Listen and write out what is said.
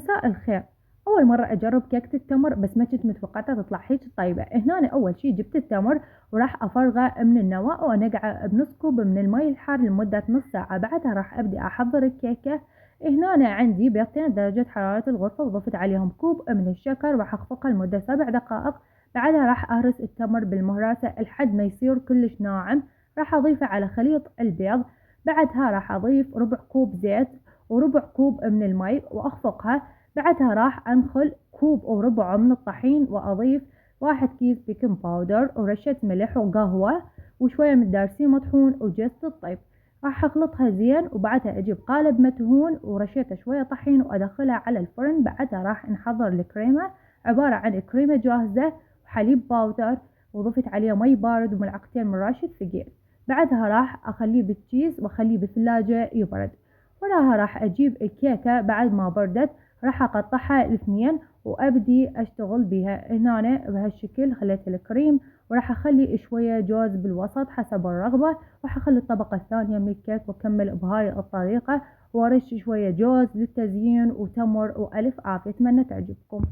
مساء الخير. أول مرة أجرب كيكة التمر بس ما كنت متوقعتها تطلع هيك طيبة. هنا أنا أول شي جبت التمر وراح أفرغه من النواء وأنقعه بنص كوب من المي الحار لمدة نص ساعة. بعدها راح أبدأ أحضر الكيكة. هنا أنا عندي بيضتين درجة حرارة الغرفة وضفت عليهم كوب من الشكر وراح أخفقها لمدة 7 دقائق. بعدها راح أهرس التمر بالمهرسة لحد ما يصير كلش ناعم. راح أضيفه على خليط البيض. بعدها راح أضيف ربع كوب زيت وربع كوب من المي وأخفقها. بعدها راح أنخل كوب وربع من الطحين وأضيف 1 كيس بيكنج باودر ورشة ملح وقهوة وشوية من دارسين مطحون وجوز الطيب. راح أخلطها زين وبعدها أجيب قالب مدهون ورشيته شوية طحين وأدخلها على الفرن. بعدها راح نحضر الكريمة، عبارة عن كريمة جاهزة وحليب باودر وضفت عليه مي بارد وملعقتين من راشة ثقيل. بعدها راح أخليه بالكيس وأخليه بالثلاجة يبرد. وراها راح أجيب الكيكة بعد ما بردت، راح أقطعها لاثنين وأبدي أشتغل بها. هنا بهالشكل خليت الكريم وراح أخلي شوية جوز بالوسط حسب الرغبة. راح أخلي الطبقة الثانية من الكيك وأكمل بهاي الطريقة وأرش شوية جوز للتزيين وتمر وألف عافية. أتمنى تعجبكم.